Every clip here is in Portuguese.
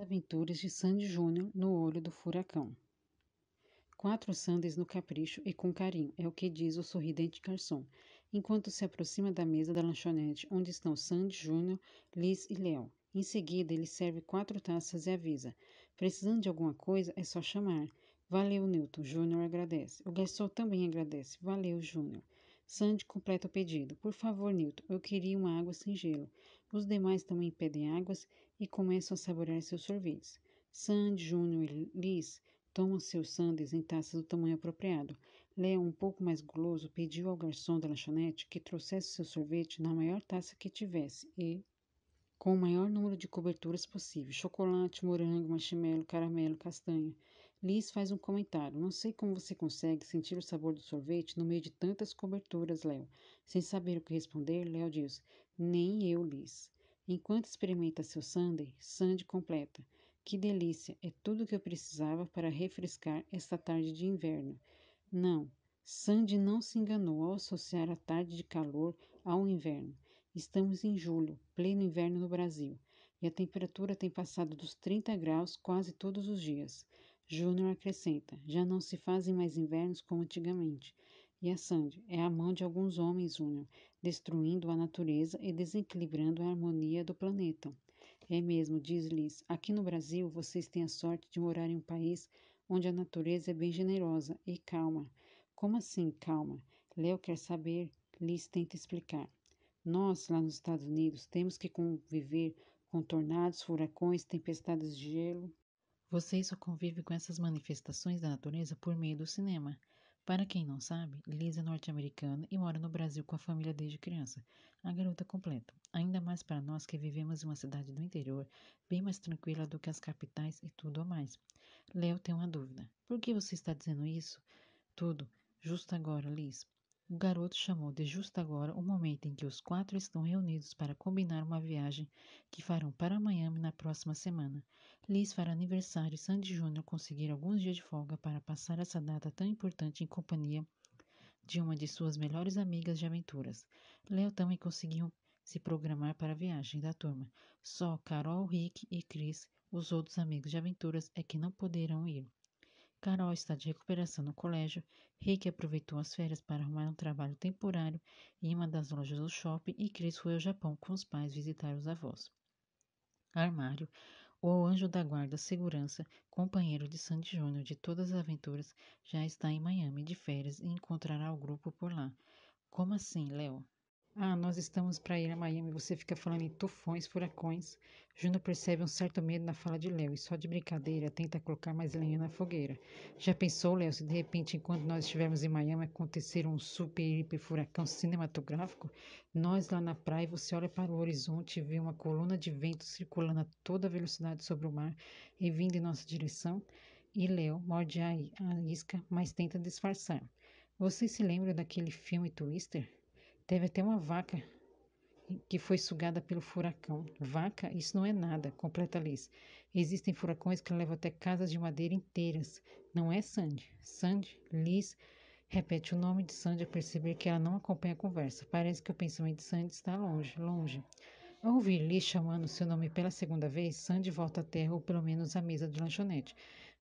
Aventuras de Sandy Júnior no olho do furacão. 4 sundaes no capricho e com carinho, é o que diz o sorridente garçom, enquanto se aproxima da mesa da lanchonete onde estão Sandy Júnior, Liz e Léo. Em seguida, ele serve 4 taças e avisa: precisando de alguma coisa, é só chamar. Valeu, Newton. Júnior agradece. O garçom também agradece. Valeu, Júnior. Sandy completa o pedido. Por favor, Newton, eu queria uma água sem gelo. Os demais também pedem águas e começam a saborear seus sorvetes. Sandy, Júnior e Liz tomam seus sundaes em taças do tamanho apropriado. Léo, um pouco mais guloso, pediu ao garçom da lanchonete que trouxesse seu sorvete na maior taça que tivesse e com o maior número de coberturas possível: chocolate, morango, marshmallow, caramelo, castanha. Liz faz um comentário: não sei como você consegue sentir o sabor do sorvete no meio de tantas coberturas, Léo. Sem saber o que responder, Léo diz: nem eu, Liz. Enquanto experimenta seu sundae, Sandy completa: que delícia! É tudo o que eu precisava para refrescar esta tarde de inverno. Não, Sandy não se enganou ao associar a tarde de calor ao inverno. Estamos em julho, pleno inverno no Brasil, e a temperatura tem passado dos 30 graus quase todos os dias. Júnior acrescenta: já não se fazem mais invernos como antigamente. E a Sandy: é a mão de alguns homens, Júnior, destruindo a natureza e desequilibrando a harmonia do planeta. É mesmo, diz Liz. Aqui no Brasil, vocês têm a sorte de morar em um país onde a natureza é bem generosa e calma. Como assim, calma? Léo quer saber. Liz tenta explicar. Nós, lá nos Estados Unidos, temos que conviver com tornados, furacões, tempestades de gelo. Vocês só convivem com essas manifestações da natureza por meio do cinema. Para quem não sabe, Liz é norte-americana e mora no Brasil com a família desde criança. A garota completa. Ainda mais para nós que vivemos em uma cidade do interior, bem mais tranquila do que as capitais e tudo a mais. Léo tem uma dúvida. Por que você está dizendo isso? Tudo. Justo agora, Liz. O garoto chamou de justo agora o momento em que os 4 estão reunidos para combinar uma viagem que farão para Miami na próxima semana. Liz fará aniversário e Sandy Júnior conseguir alguns dias de folga para passar essa data tão importante em companhia de uma de suas melhores amigas de aventuras. Léo também conseguiu se programar para a viagem da turma. Só Carol, Rick e Chris, os outros amigos de aventuras, é que não poderão ir. Carol está de recuperação no colégio. Rick aproveitou as férias para arrumar um trabalho temporário em uma das lojas do shopping e Chris foi ao Japão com os pais visitar os avós. Armário, o anjo da guarda segurança, companheiro de Sandy Júnior de todas as aventuras, já está em Miami de férias e encontrará o grupo por lá. Como assim, Léo? Ah, nós estamos para ir a Miami. Você fica falando em tufões, furacões. Júnior percebe um certo medo na fala de Léo e só de brincadeira tenta colocar mais lenha na fogueira. Já pensou, Léo, se de repente, enquanto nós estivermos em Miami, acontecer um super hiper furacão cinematográfico? Nós lá na praia, você olha para o horizonte e vê uma coluna de vento circulando a toda velocidade sobre o mar e vindo em nossa direção? E Léo morde a isca, mas tenta disfarçar. Você se lembra daquele filme Twister? Teve até uma vaca que foi sugada pelo furacão. Vaca? Isso não é nada, completa Liz. Existem furacões que levam até casas de madeira inteiras. Não é, Sandy? Sandy? Liz repete o nome de Sandy a perceber que ela não acompanha a conversa. Parece que o pensamento de Sandy está longe, longe. Ao ouvir Liz chamando seu nome pela segunda vez, Sandy volta à terra ou pelo menos à mesa de lanchonete.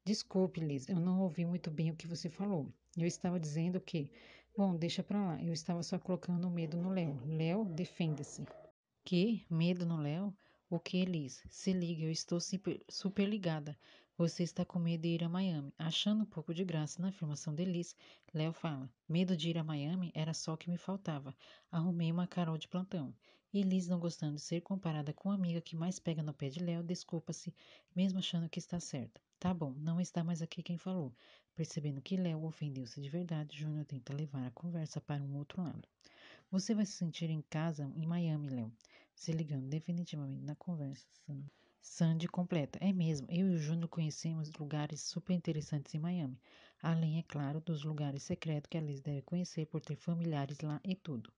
Desculpe, Liz, eu não ouvi muito bem o que você falou. Eu estava dizendo que. Bom, deixa pra lá. Eu estava só colocando medo no Léo. Léo, defenda-se. Que? Medo no Léo? O que, Liz? Se liga, eu estou super ligada. Você está com medo de ir a Miami. Achando um pouco de graça na afirmação de Liz, Léo fala: medo de ir a Miami era só o que me faltava. Arrumei uma Carol de plantão. E Liz, não gostando de ser comparada com a amiga que mais pega no pé de Léo, desculpa-se, mesmo achando que está certa. Tá bom, não está mais aqui quem falou. Percebendo que Léo ofendeu-se de verdade, Júnior tenta levar a conversa para um outro lado. Você vai se sentir em casa em Miami, Léo. Se ligando definitivamente na conversa, Sandy completa. É mesmo, eu e o Júnior conhecemos lugares super interessantes em Miami. Além, é claro, dos lugares secretos que a Liz deve conhecer por ter familiares lá e tudo.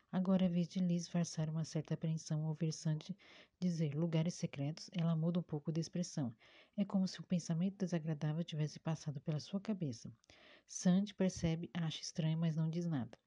Agora é vez de Liz disfarçar uma certa apreensão ao ouvir Sandy dizer lugares secretos, ela muda um pouco de expressão. É como se um pensamento desagradável tivesse passado pela sua cabeça. Sandy percebe, acha estranho, mas não diz nada.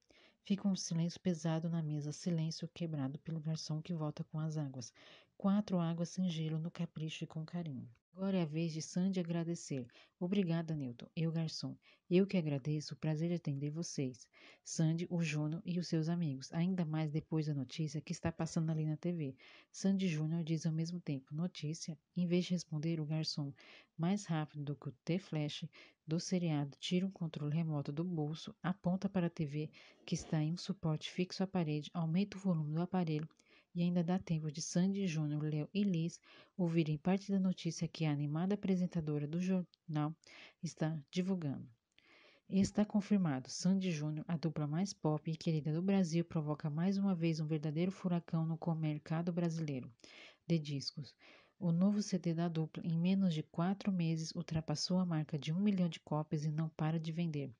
Fica um silêncio pesado na mesa, silêncio quebrado pelo garçom que volta com as águas. 4 águas sem gelo no capricho e com carinho. Agora é a vez de Sandy agradecer. Obrigada, Newton. Eu, garçom. Eu que agradeço o prazer de atender vocês. Sandy, o Júnior e os seus amigos. Ainda mais depois da notícia que está passando ali na TV. Sandy Júnior diz ao mesmo tempo, notícia. Em vez de responder, o garçom, mais rápido do que o T-Flash do seriado, tira um controle remoto do bolso, aponta para a TV que está em um suporte fixo à parede, aumenta o volume do aparelho e ainda dá tempo de Sandy Júnior, Léo e Liz ouvirem parte da notícia que a animada apresentadora do jornal está divulgando. Está confirmado, Sandy Júnior, a dupla mais pop e querida do Brasil, provoca mais uma vez um verdadeiro furacão no mercado brasileiro de discos. O novo CD da dupla, em menos de 4 meses, ultrapassou a marca de 1 milhão de cópias e não para de vender.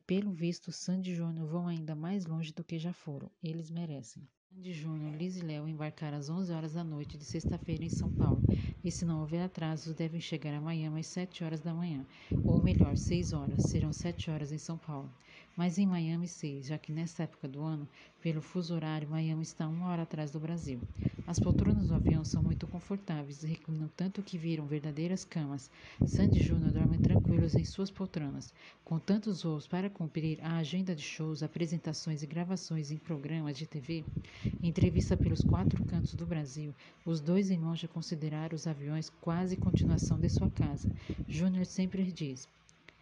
Pelo visto, Sandy e Júnior vão ainda mais longe do que já foram. Eles merecem. Sandy Júnior, Liz e Léo embarcaram às 11 horas da noite de sexta-feira em São Paulo. E se não houver atrasos, devem chegar a Miami às 7 horas da manhã. Ou melhor, 6 horas. Serão 7 horas em São Paulo. Mas em Miami 6, já que nesta época do ano, pelo fuso horário, Miami está 1 hora atrás do Brasil. As poltronas do avião são muito confortáveis e reclinam tanto que viram verdadeiras camas. Sandy e Júnior dormem tranquilos em suas poltronas. Com tantos voos para cumprir a agenda de shows, apresentações e gravações em programas de TV, em entrevista pelos 4 cantos do Brasil, os dois irmãos já consideraram os aviões quase continuação de sua casa. Júnior sempre diz: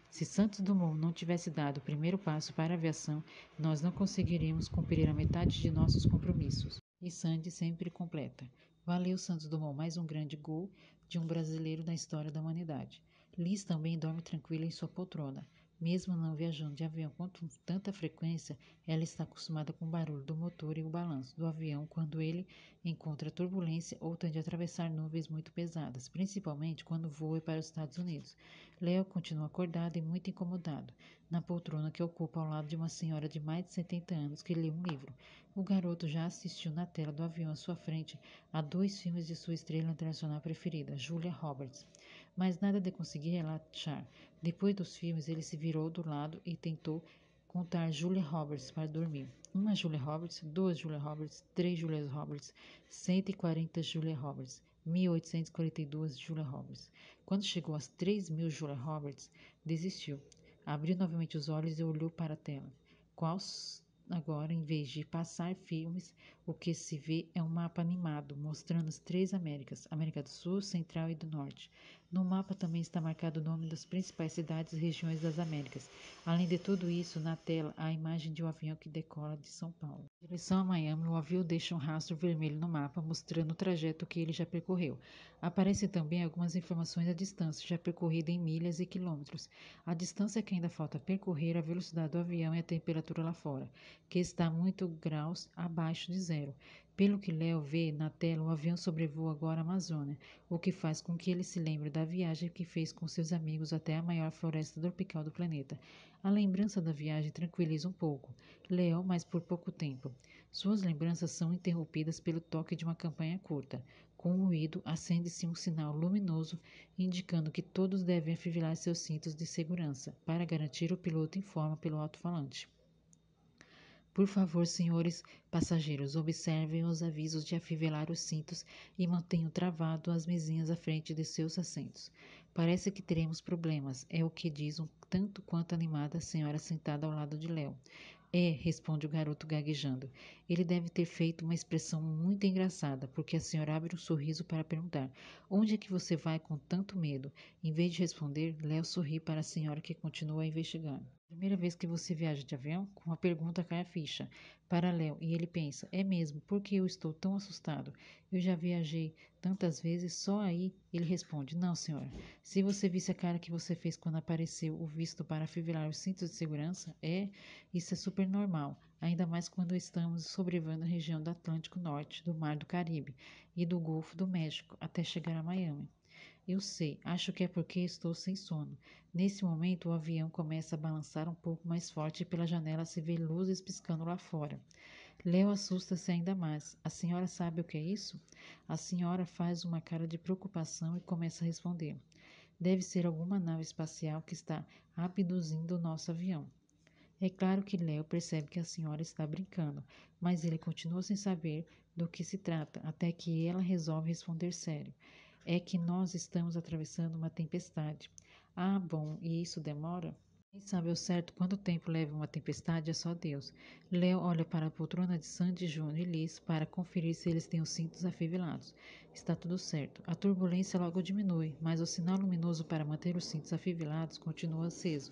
se Santos Dumont não tivesse dado o primeiro passo para a aviação, nós não conseguiríamos cumprir a metade de nossos compromissos. E Sandy sempre completa: valeu, Santos Dumont, mais um grande gol de um brasileiro na história da humanidade. Liz também dorme tranquila em sua poltrona. Mesmo não viajando de avião com tanta frequência, ela está acostumada com o barulho do motor e o balanço do avião quando ele encontra turbulência ou tende a atravessar nuvens muito pesadas, principalmente quando voa para os Estados Unidos. Leo continua acordado e muito incomodado, na poltrona que ocupa ao lado de uma senhora de mais de 70 anos que lê um livro. O garoto já assistiu na tela do avião à sua frente a 2 filmes de sua estrela internacional preferida, Julia Roberts. Mas nada de conseguir relaxar. Depois dos filmes, ele se virou do lado e tentou contar Julia Roberts para dormir. Uma Julia Roberts, 2 Julia Roberts, 3 Julia Roberts, 140 Julia Roberts, 1842 Julia Roberts. Quando chegou às 3.000 Julia Roberts, desistiu. Abriu novamente os olhos e olhou para a tela. Agora, em vez de passar filmes, o que se vê é um mapa animado, mostrando as 3 Américas, América do Sul, Central e do Norte. No mapa também está marcado o nome das principais cidades e regiões das Américas. Além de tudo isso, na tela, há a imagem de um avião que decola de São Paulo. Em direção a Miami, o avião deixa um rastro vermelho no mapa, mostrando o trajeto que ele já percorreu. Aparecem também algumas informações da distância já percorrida em milhas e quilômetros. A distância que ainda falta percorrer, a velocidade do avião e a temperatura lá fora, que está muito graus abaixo de zero. Pelo que Léo vê na tela, o avião sobrevoa agora a Amazônia, o que faz com que ele se lembre da viagem que fez com seus amigos até a maior floresta tropical do planeta. A lembrança da viagem tranquiliza um pouco Léo, mas por pouco tempo. Suas lembranças são interrompidas pelo toque de uma campanha curta. Com o ruído, acende-se um sinal luminoso indicando que todos devem afivelar seus cintos de segurança. Para garantir, o piloto informa pelo alto-falante. Por favor, senhores passageiros, observem os avisos de afivelar os cintos e mantenham travado as mesinhas à frente de seus assentos. Parece que teremos problemas, é o que diz um tanto quanto animada a senhora sentada ao lado de Léo. Responde o garoto gaguejando. Ele deve ter feito uma expressão muito engraçada, porque a senhora abre um sorriso para perguntar: onde é que você vai com tanto medo? Em vez de responder, Léo sorri para a senhora que continua a investigar. Primeira vez que você viaja de avião? Com uma pergunta cai a ficha para Léo e ele pensa: é mesmo, por que eu estou tão assustado? Eu já viajei tantas vezes, só aí ele responde: não, senhora. Se você visse a cara que você fez quando apareceu o visto para afivelar os cintos de segurança, isso é super normal, ainda mais quando estamos sobrevoando a região do Atlântico Norte, do Mar do Caribe e do Golfo do México até chegar a Miami. Eu sei, acho que é porque estou sem sono. Nesse momento, o avião começa a balançar um pouco mais forte e pela janela se vê luzes piscando lá fora. Léo assusta-se ainda mais. A senhora sabe o que é isso? A senhora faz uma cara de preocupação e começa a responder. Deve ser alguma nave espacial que está abduzindo o nosso avião. É claro que Léo percebe que a senhora está brincando, mas ele continua sem saber do que se trata, até que ela resolve responder sério. É que nós estamos atravessando uma tempestade. Ah, bom, e isso demora? Quem sabe ao certo quanto tempo leva uma tempestade é só Deus. Léo olha para a poltrona de Sandy, Júnior e Liz para conferir se eles têm os cintos afivilados. Está tudo certo. A turbulência logo diminui, mas o sinal luminoso para manter os cintos afivilados continua aceso.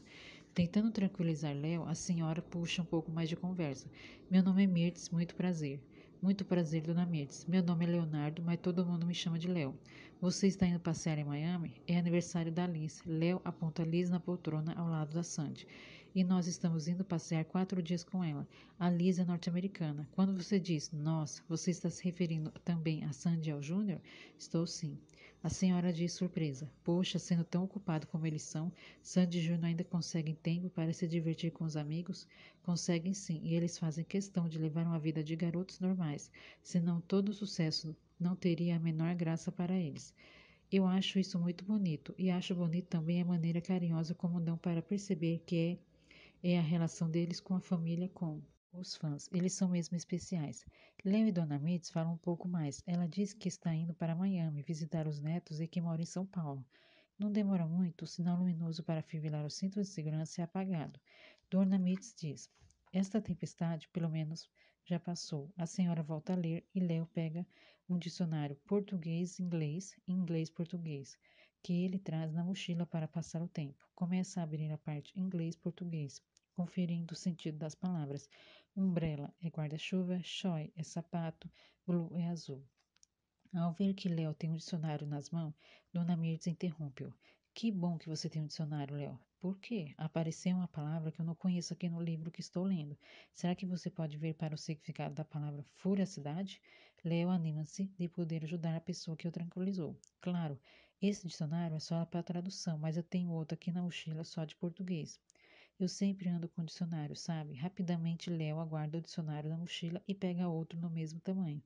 Tentando tranquilizar Léo, a senhora puxa um pouco mais de conversa. Meu nome é Mirtz, muito prazer. Muito prazer, dona Mirtz. Meu nome é Leonardo, mas todo mundo me chama de Léo. Você está indo passear em Miami? É aniversário da Liz. Léo aponta Liz na poltrona ao lado da Sandy. E nós estamos indo passear 4 dias com ela. A Liz é norte-americana. Quando você diz nós, você está se referindo também a Sandy e ao Júnior? Estou sim. A senhora diz surpresa. Poxa, sendo tão ocupado como eles são, Sandy e Júnior ainda conseguem tempo para se divertir com os amigos? Conseguem sim, e eles fazem questão de levar uma vida de garotos normais, senão todo o sucesso não teria a menor graça para eles. Eu acho isso muito bonito, e acho bonito também a maneira carinhosa como dão para perceber que é a relação deles com a família, com os fãs. Eles são mesmo especiais. Léo e Dona Mitz falam um pouco mais. Ela diz que está indo para Miami visitar os netos e que mora em São Paulo. Não demora muito, o sinal luminoso para afivelar o cinto de segurança é apagado. Dona Mitz diz: esta tempestade, pelo menos, já passou. A senhora volta a ler e Léo pega um dicionário português-inglês e inglês-português que ele traz na mochila para passar o tempo. Começa a abrir a parte inglês-português, conferindo o sentido das palavras. Umbrella é guarda-chuva, shoy é sapato, blue é azul. Ao ver que Léo tem um dicionário nas mãos, Dona Mirtz interrompeu. Que bom que você tem um dicionário, Léo. Por quê? Apareceu uma palavra que eu não conheço aqui no livro que estou lendo. Será que você pode ver para o significado da palavra furacidade? Léo anima-se de poder ajudar a pessoa que o tranquilizou. Claro, esse dicionário é só para tradução, mas eu tenho outro aqui na mochila só de português. Eu sempre ando com dicionário, sabe? Rapidamente Léo aguarda o dicionário na mochila e pega outro no mesmo tamanho.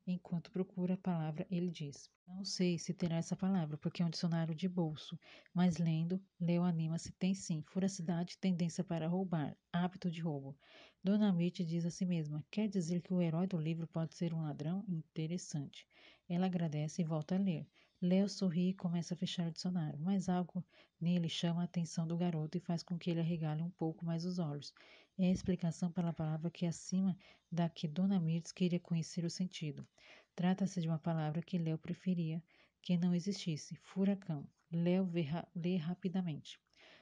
Enquanto procura a palavra, ele diz: não sei se terá essa palavra, porque é um dicionário de bolso, mas lendo, Léo anima-se, tem sim. Furacidade, tendência para roubar, hábito de roubo. Dona Mitty diz a si mesma: quer dizer que o herói do livro pode ser um ladrão? Interessante. Ela agradece e volta a ler. Léo sorri e começa a fechar o dicionário, mas algo nele chama a atenção do garoto e faz com que ele arregale um pouco mais os olhos. É a explicação para a palavra que é acima da que Dona Mirtz queria conhecer o sentido. Trata-se de uma palavra que Léo preferia que não existisse: furacão. Léo lê rapidamente.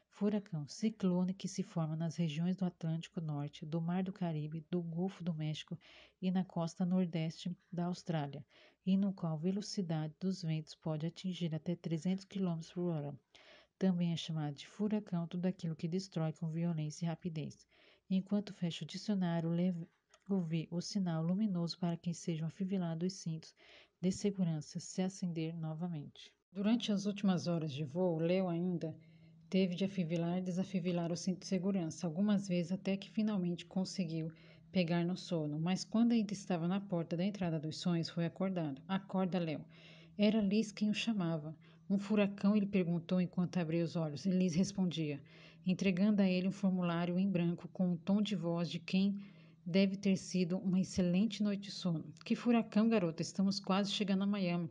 Furacão, ciclone que se forma nas regiões do Atlântico Norte, do Mar do Caribe, do Golfo do México e na costa nordeste da Austrália, e no qual a velocidade dos ventos pode atingir até 300 km por hora. Também é chamado de furacão tudo aquilo que destrói com violência e rapidez. Enquanto fecha o dicionário, ouvi o sinal luminoso para que sejam afivilados os cintos de segurança se acender novamente. Durante as últimas horas de voo, Leo ainda teve de afivelar e desafivelar o cinto de segurança, algumas vezes até que finalmente conseguiu pegar no sono, mas quando ainda estava na porta da entrada dos sonhos, foi acordado. Acorda, Léo. Era Liz quem o chamava. Um furacão, ele perguntou enquanto abria os olhos, e Liz respondia, entregando a ele um formulário em branco com um tom de voz de quem deve ter sido uma excelente noite de sono. Que furacão, garota, estamos quase chegando a Miami.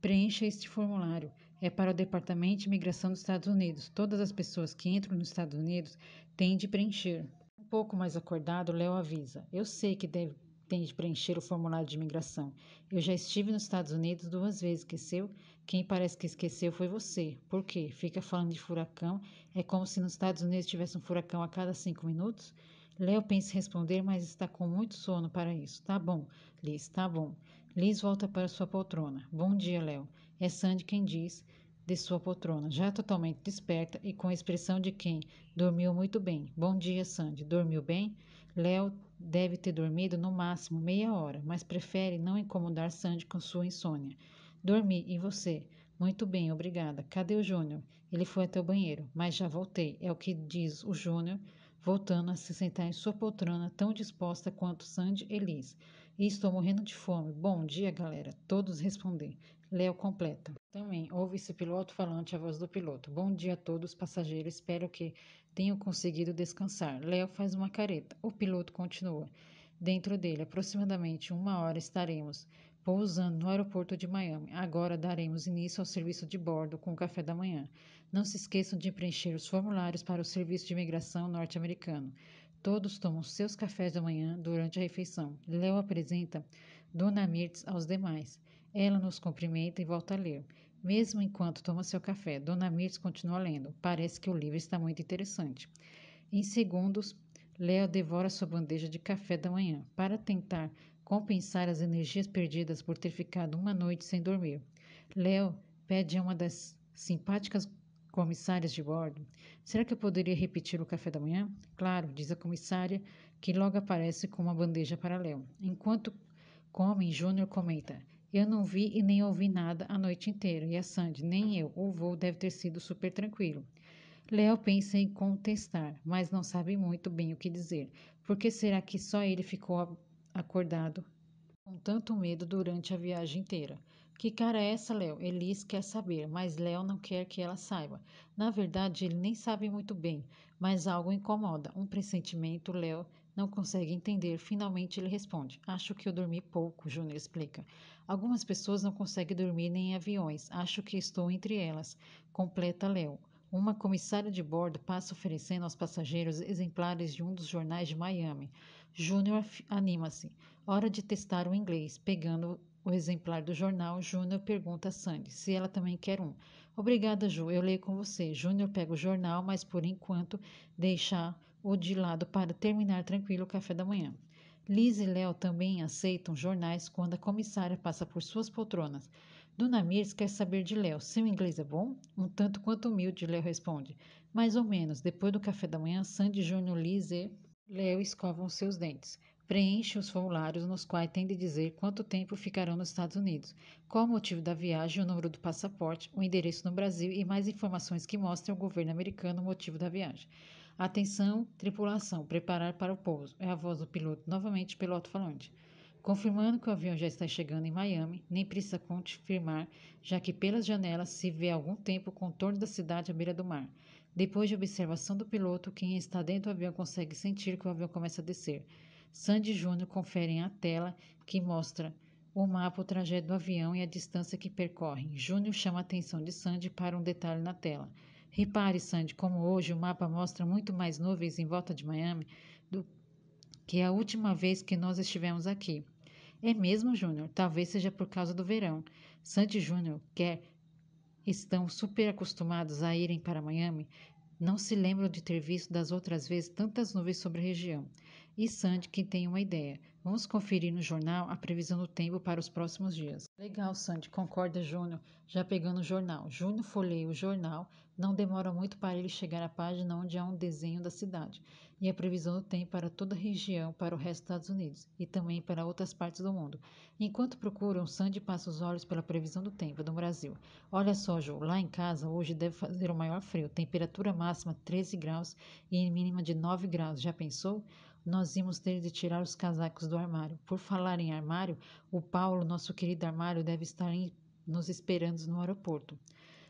Preencha este formulário. É para o Departamento de Imigração dos Estados Unidos. Todas as pessoas que entram nos Estados Unidos têm de preencher. Um pouco mais acordado, Léo avisa. Eu sei que tem de preencher o formulário de imigração. Eu já estive nos Estados Unidos 2 vezes, esqueceu? Quem parece que esqueceu foi você. Por quê? Fica falando de furacão. É como se nos Estados Unidos tivesse um furacão a cada 5 minutos? Léo pensa em responder, mas está com muito sono para isso. Tá bom, Liz, tá bom. Liz volta para sua poltrona. Bom dia, Léo. É Sandy quem diz de sua poltrona, já totalmente desperta e com a expressão de quem dormiu muito bem. Bom dia, Sandy. Dormiu bem? Léo deve ter dormido no máximo meia hora, mas prefere não incomodar Sandy com sua insônia. Dormi, e você? Muito bem, obrigada. Cadê o Júnior? Ele foi até o banheiro, mas já voltei. É o que diz o Júnior, voltando a se sentar em sua poltrona, tão disposta quanto Sandy e Liz. E estou morrendo de fome. Bom dia, galera. Todos respondem. Léo completa. Também ouve-se pelo alto-falante a voz do piloto. Bom dia a todos, passageiros. Espero que tenham conseguido descansar. Léo faz uma careta. O piloto continua. dentro dele. Aproximadamente 1 hora estaremos pousando no aeroporto de Miami. Agora daremos início ao serviço de bordo com o café da manhã. Não se esqueçam de preencher os formulários para o serviço de imigração norte-americano. Todos tomam seus cafés da manhã durante a refeição. Léo apresenta Dona Mirtz aos demais. Ela nos cumprimenta e volta a ler. Mesmo enquanto toma seu café, Dona Mirtz continua lendo. Parece que o livro está muito interessante. Em segundos, Léo devora sua bandeja de café da manhã para tentar compensar as energias perdidas por ter ficado uma noite sem dormir. Léo pede a uma das simpáticas comissárias de bordo: Será que eu poderia repetir o café da manhã? Claro, diz a comissária, que logo aparece com uma bandeja para Léo. Enquanto comem, Júnior comenta: Eu não vi e nem ouvi nada a noite inteira. E a Sandy: Nem eu. O voo deve ter sido super tranquilo. Léo pensa em contestar, mas não sabe muito bem o que dizer. Por que será que só ele ficou acordado com tanto medo durante a viagem inteira? Que cara é essa, Léo? Elis quer saber, mas Léo não quer que ela saiba. Na verdade, ele nem sabe muito bem, mas algo incomoda. Um pressentimento, Léo não consegue entender. Finalmente ele responde: Acho que eu dormi pouco, Júnior explica. Algumas pessoas não conseguem dormir nem em aviões. Acho que estou entre elas, completa Léo. Uma comissária de bordo passa oferecendo aos passageiros exemplares de um dos jornais de Miami. Júnior anima-se. Hora de testar o inglês. Pegando o exemplar do jornal, Júnior pergunta a Sandy se ela também quer um. Obrigada, Ju, eu leio com você. Júnior pega o jornal, mas por enquanto deixa o de lado para terminar tranquilo o café da manhã. Liz e Léo também aceitam jornais quando a comissária passa por suas poltronas. Dona Mirtz quer saber de Léo. Seu inglês é bom? Um tanto quanto humilde, Léo responde. Mais ou menos. Depois do café da manhã, Sandy, Júnior, Liz e Léo escovam seus dentes. Preenche os formulários nos quais tem de dizer quanto tempo ficarão nos Estados Unidos, qual o motivo da viagem, o número do passaporte, o endereço no Brasil e mais informações que mostrem ao governo americano o motivo da viagem. Atenção, tripulação, preparar para o pouso. É a voz do piloto, novamente pelo alto-falante. Confirmando que o avião já está chegando em Miami, nem precisa confirmar, já que pelas janelas se vê há algum tempo o contorno da cidade à beira do mar. Depois de observação do piloto, quem está dentro do avião consegue sentir que o avião começa a descer. Sandy e Júnior conferem a tela que mostra o mapa, o trajeto do avião e a distância que percorrem. Júnior chama a atenção de Sandy para um detalhe na tela. Repare, Sandy, como hoje o mapa mostra muito mais nuvens em volta de Miami do que a última vez que nós estivemos aqui. É mesmo, Júnior? Talvez seja por causa do verão. Sandy e Júnior estão super acostumados a irem para Miami, não se lembram de ter visto das outras vezes tantas nuvens sobre a região. E Sandy, que tem uma ideia. Vamos conferir no jornal a previsão do tempo para os próximos dias. Legal, Sandy, concorda Júnior, já pegando o jornal. Júnior folheia o jornal, não demora muito para ele chegar à página onde há um desenho da cidade e a previsão do tempo para toda a região, para o resto dos Estados Unidos e também para outras partes do mundo. Enquanto procuram, Sandy passa os olhos pela previsão do tempo do Brasil. Olha só, Ju, lá em casa hoje deve fazer o maior frio. Temperatura máxima 13 graus e mínima de 9 graus. Já pensou? Nós íamos ter de tirar os casacos do armário. Por falar em armário, o Paulo, nosso querido armário, deve estar nos esperando no aeroporto.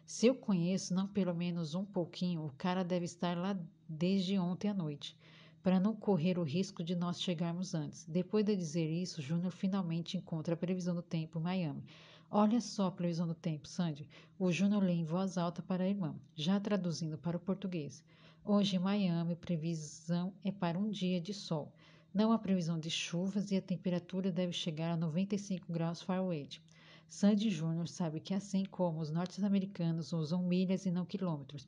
Se eu conheço, não pelo menos um pouquinho, o cara deve estar lá desde ontem à noite, para não correr o risco de nós chegarmos antes. Depois de dizer isso, Júnior finalmente encontra a previsão do tempo em Miami. Olha só a previsão do tempo, Sandy. O Júnior lê em voz alta para a irmã, já traduzindo para o português. Hoje em Miami, previsão é para um dia de sol. Não há previsão de chuvas e a temperatura deve chegar a 95 graus Fahrenheit. Sandy Júnior sabe que, assim como os norte-americanos usam milhas e não quilômetros,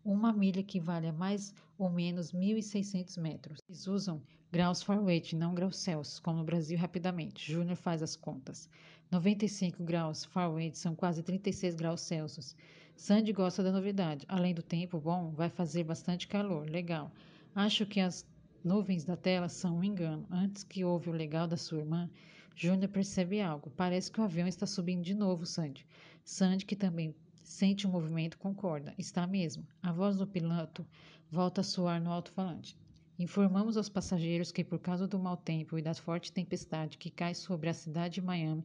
uma milha equivale a mais ou menos 1.600 metros. Eles usam graus Fahrenheit, não graus Celsius, como no Brasil rapidamente. Júnior faz as contas. 95 graus Fahrenheit são quase 36 graus Celsius. Sandy gosta da novidade. Além do tempo bom, vai fazer bastante calor. Legal. Acho que as nuvens da tela são um engano. Antes que ouve o legal da sua irmã, Júnior percebe algo. Parece que o avião está subindo de novo, Sandy. Sandy, que também sente o movimento, concorda. Está mesmo. A voz do piloto volta a soar no alto-falante. Informamos aos passageiros que, por causa do mau tempo e da forte tempestade que cai sobre a cidade de Miami,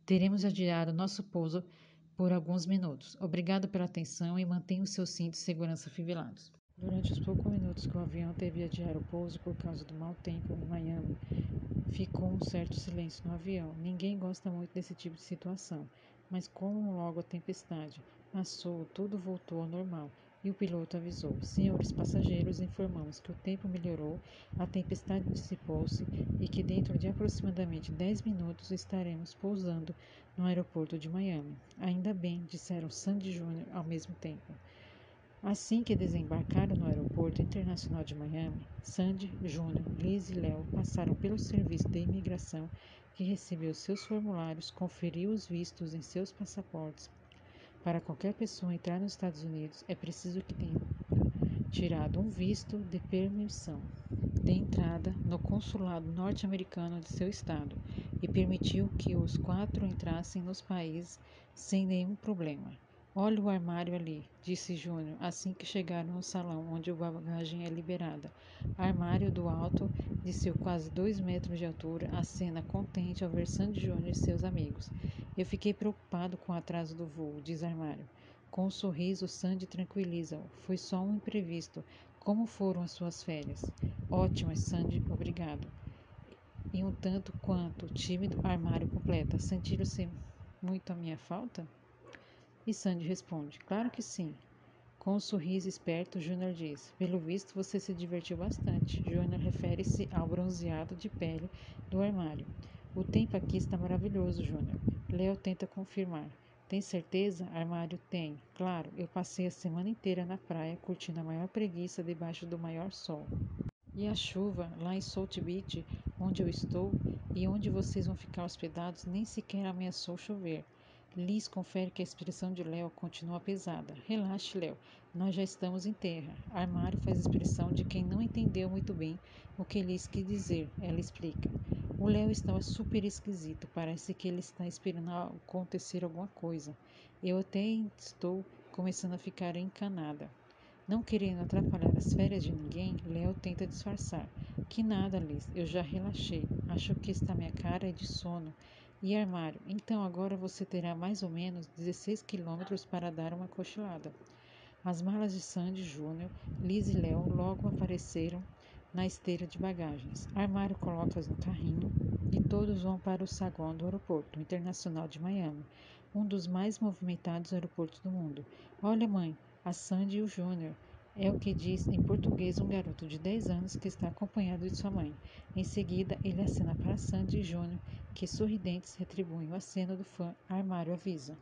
teremos adiado nosso pouso por alguns minutos. Obrigado pela atenção e mantenha os seus cintos de segurança fivelhados. Durante os poucos minutos que o avião teve de adiar o pouso por causa do mau tempo em Miami, ficou um certo silêncio no avião. Ninguém gosta muito desse tipo de situação, mas como logo a tempestade passou, tudo voltou ao normal e o piloto avisou: Senhores passageiros, informamos que o tempo melhorou, a tempestade dissipou-se e que dentro de aproximadamente 10 minutos estaremos pousando no aeroporto de Miami. Ainda bem, disseram Sandy Júnior ao mesmo tempo. Assim que desembarcaram no Aeroporto Internacional de Miami, Sandy, Júnior, Liz e Léo passaram pelo serviço de imigração, que recebeu seus formulários, conferiu os vistos em seus passaportes. Para qualquer pessoa entrar nos Estados Unidos, é preciso que tenha tirado um visto de permissão de entrada no consulado norte-americano de seu estado e permitiu que os 4 entrassem nos países sem nenhum problema. Olha o armário ali, disse Júnior assim que chegaram no salão onde a bagagem é liberada. Armário do alto de seu quase 2 metros de altura, acena contente ao ver Sandy Júnior e seus amigos. Eu fiquei preocupado com o atraso do voo, diz Armário. Com um sorriso, Sandy tranquiliza-o. Foi só um imprevisto. Como foram as suas férias? Ótimas, Sandy, obrigado. E um tanto quanto tímido, Armário completa. Sentiram-se muito a minha falta? E Sandy responde: Claro que sim. Com um sorriso esperto, Júnior diz: Pelo visto, você se divertiu bastante. Júnior refere-se ao bronzeado de pele do armário. O tempo aqui está maravilhoso, Júnior. Léo tenta confirmar. Tem certeza? Armário tem. Claro, eu passei a semana inteira na praia curtindo a maior preguiça debaixo do maior sol. E a chuva, lá em Salt Beach, onde eu estou e onde vocês vão ficar hospedados, nem sequer ameaçou chover. Liz confere que a expressão de Léo continua pesada. Relaxe, Léo, nós já estamos em terra. Armário faz a expressão de quem não entendeu muito bem o que Liz quis dizer. Ela explica. O Léo estava super esquisito. Parece que ele está esperando acontecer alguma coisa. Eu até estou começando a ficar encanada. Não querendo atrapalhar as férias de ninguém, Léo tenta disfarçar. Que nada, Liz, eu já relaxei. Acho que esta minha cara é de sono. E armário, então agora você terá mais ou menos 16 quilômetros para dar uma cochilada. As malas de Sandy Júnior, Liz e Léo logo apareceram na esteira de bagagens. Armário coloca-as no carrinho e todos vão para o saguão do aeroporto internacional de Miami, um dos mais movimentados aeroportos do mundo. Olha, mãe, a Sandy e o Júnior. É o que diz em português um garoto de 10 anos que está acompanhado de sua mãe. Em seguida, ele acena para Sandy e Júnior, que sorridentes retribuem o aceno do fã. Armário avisa.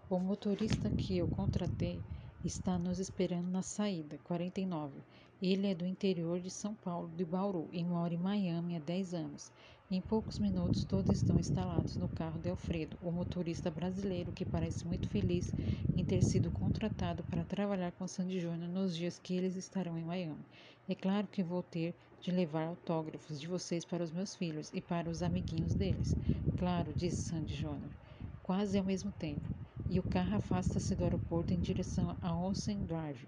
O motorista que eu contratei está nos esperando na saída, 49. Ele é do interior de São Paulo, de Bauru, e mora em Miami há 10 anos. Em poucos minutos, todos estão instalados no carro de Alfredo, o motorista brasileiro que parece muito feliz em ter sido contratado para trabalhar com Sandy Júnior nos dias que eles estarão em Miami. É claro que vou ter de levar autógrafos de vocês para os meus filhos e para os amiguinhos deles. Claro, disse Sandy Júnior, quase ao mesmo tempo, e o carro afasta-se do aeroporto em direção a Ocean Drive,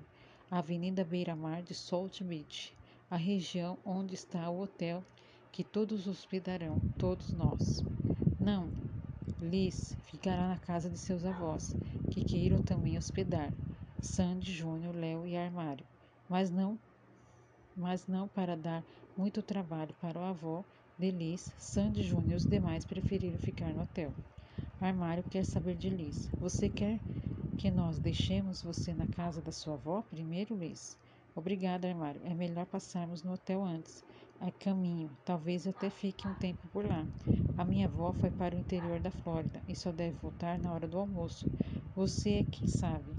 a avenida beira-mar de Salt Beach, a região onde está o hotel que todos hospedarão, todos nós. Não, Liz ficará na casa de seus avós, que queiram também hospedar Sandy, Júnior, Léo e Armário, mas não, mas não para dar muito trabalho para o avô de Liz. Sandy, Júnior e os demais preferiram ficar no hotel. Armário quer saber de Liz. Você quer que nós deixemos você na casa da sua avó primeiro, Liz? Obrigada, Armário. É melhor passarmos no hotel antes. A caminho. Talvez eu até fique um tempo por lá. A minha avó foi para o interior da Flórida e só deve voltar na hora do almoço. Você é quem sabe.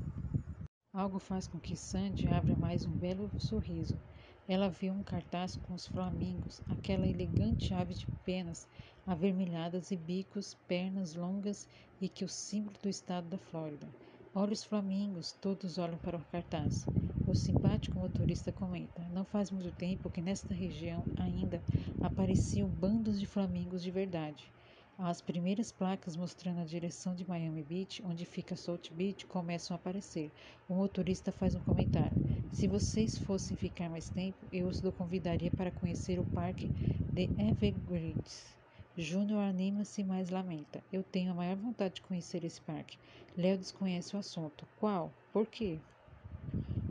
Algo faz com que Sandy abra mais um belo sorriso. Ela vê um cartaz com os flamingos, aquela elegante ave de penas avermelhadas e bicos, pernas longas e que é o símbolo do estado da Flórida. Olha os flamingos, todos olham para o cartaz. O simpático motorista comenta: Não faz muito tempo que nesta região ainda apareciam bandos de flamingos de verdade. As primeiras placas mostrando a direção de Miami Beach, onde fica Salt Beach, começam a aparecer. O motorista faz um comentário: Se vocês fossem ficar mais tempo, eu os convidaria para conhecer o parque de Everglades. Júnior anima-se, mas lamenta. Eu tenho a maior vontade de conhecer esse parque. Léo desconhece o assunto. Qual? Por quê?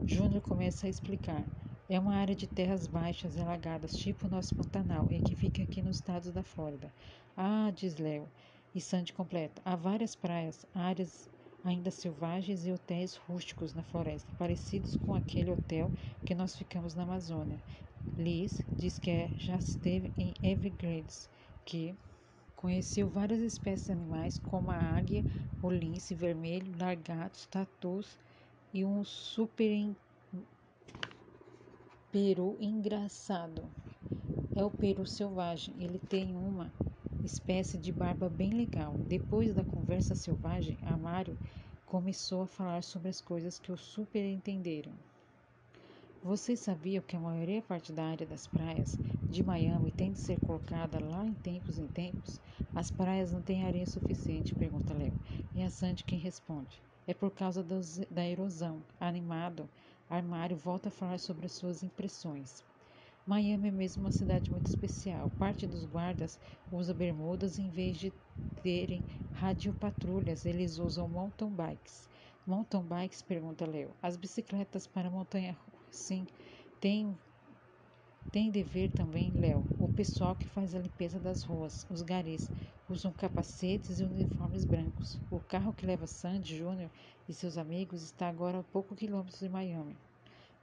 Júnior começa a explicar. É uma área de terras baixas e alagadas, tipo o nosso Pantanal, e que fica aqui nos estados da Flórida. Ah, diz Léo. E Sandy completa. Há várias praias, áreas ainda selvagens e hotéis rústicos na floresta, parecidos com aquele hotel que nós ficamos na Amazônia. Liz diz que já esteve em Everglades, que conheceu várias espécies de animais, como a águia, o lince vermelho, largatos, tatus e um super peru engraçado. É o peru selvagem. Ele tem uma espécie de barba bem legal. Depois da conversa selvagem, Amário começou a falar sobre as coisas que o super entenderam. Vocês sabiam que a maior parte da área das praias de Miami tem de ser colocada lá em tempos? As praias não têm areia suficiente, pergunta Léo. É a Sandy quem responde. É por causa da erosão. Animado, Armário volta a falar sobre as suas impressões. Miami é mesmo uma cidade muito especial. Parte dos guardas usa bermudas em vez de terem radiopatrulhas, eles usam mountain bikes. Mountain bikes? Pergunta Leo. As bicicletas para montanha. Sim, tem tem dever também, Léo. O pessoal que faz a limpeza das ruas, os garis, usam capacetes e uniformes brancos. O carro que leva Sandy Júnior e seus amigos está agora a poucos quilômetros de Miami.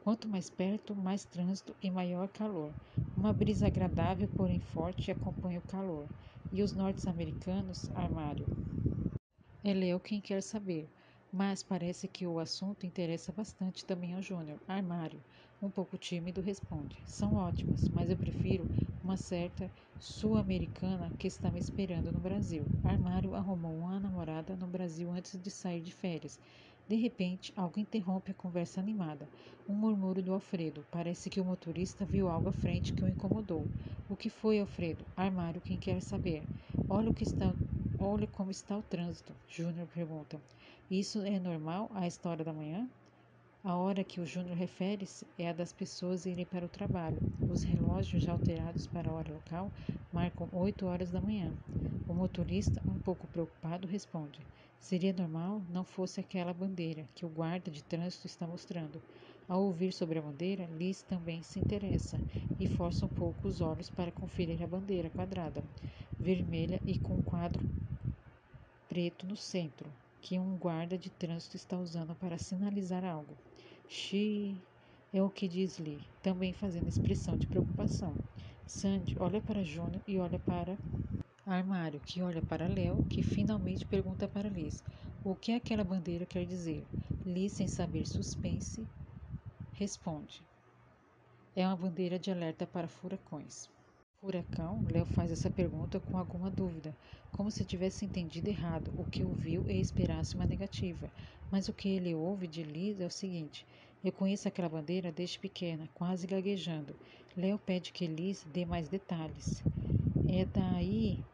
Quanto mais perto, mais trânsito e maior calor. Uma brisa agradável, porém forte, acompanha o calor. E os norte-americanos, armário. É Leo quem quer saber, mas parece que o assunto interessa bastante também ao Júnior. Armário, um pouco tímido, responde: São ótimas, mas eu prefiro uma certa sul-americana que está me esperando no Brasil. Armário arrumou uma namorada no Brasil antes de sair de férias. De repente, algo interrompe a conversa animada. Um murmúrio do Alfredo. Parece que o motorista viu algo à frente que o incomodou. O que foi, Alfredo? Armário, quem quer saber. Olha o que está Olha como está o trânsito, Júnior pergunta. Isso é normal à história da manhã? A hora que o Júnior refere-se é a das pessoas irem para o trabalho. Os relógios já alterados para a hora local marcam 8 horas da manhã. O motorista, um pouco preocupado, responde: Seria normal não fosse aquela bandeira que o guarda de trânsito está mostrando. Ao ouvir sobre a bandeira, Liz também se interessa e força um pouco os olhos para conferir a bandeira quadrada, vermelha e com um quadro preto no centro, que um guarda de trânsito está usando para sinalizar algo. Xi, é o que diz Lee, também fazendo expressão de preocupação. Sandy olha para Júnior e olha para Armário, que olha para Léo, que finalmente pergunta para Liz: O que aquela bandeira quer dizer? Liz, sem saber suspense, responde: É uma bandeira de alerta para furacões. Furacão? Léo faz essa pergunta com alguma dúvida, como se tivesse entendido errado o que ouviu e esperasse uma negativa. Mas o que ele ouve de Liz é o seguinte: Eu conheço aquela bandeira desde pequena, quase gaguejando. Léo pede que Liz dê mais detalhes. É daí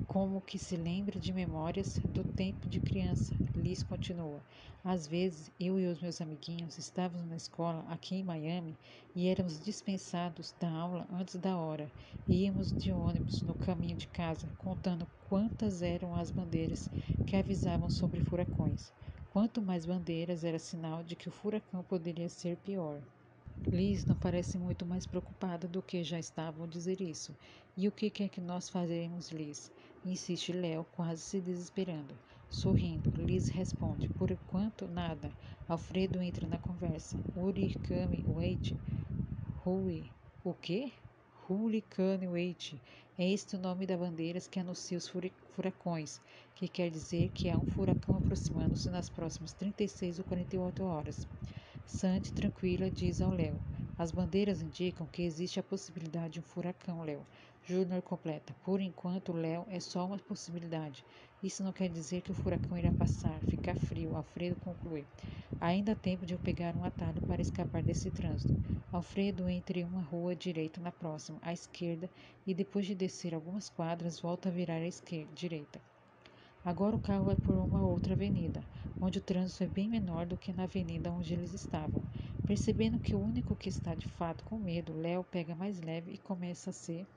como que se lembra de memórias do tempo de criança. Liz continua. Às vezes, eu e os meus amiguinhos estávamos na escola aqui em Miami e éramos dispensados da aula antes da hora. Íamos de ônibus no caminho de casa, contando quantas eram as bandeiras que avisavam sobre furacões. Quanto mais bandeiras era sinal de que o furacão poderia ser pior. Liz não parece muito mais preocupada do que já estava ao dizer isso. E o que quer que nós faremos, Liz? Insiste Léo, quase se desesperando. Sorrindo, Liz responde: Por enquanto, nada. Alfredo entra na conversa. Hurricane Wade. Rui. O quê? Hurricane Wade. É este o nome da bandeira que anuncia os furacões, que quer dizer que há um furacão aproximando-se nas próximas 36 ou 48 horas. Sandy, tranquila, diz ao Léo. As bandeiras indicam que existe a possibilidade de um furacão, Léo. Júnior completa. Por enquanto, Léo, é só uma possibilidade. Isso não quer dizer que o furacão irá passar, ficar frio. Alfredo conclui. Ainda há tempo de eu pegar um atalho para escapar desse trânsito. Alfredo entra em uma rua direita na próxima, à esquerda, e depois de descer algumas quadras, volta a virar à esquerda, direita. Agora o carro vai por uma outra avenida, onde o trânsito é bem menor do que na avenida onde eles estavam. Percebendo que o único que está de fato com medo, Léo pega mais leve e começa a ser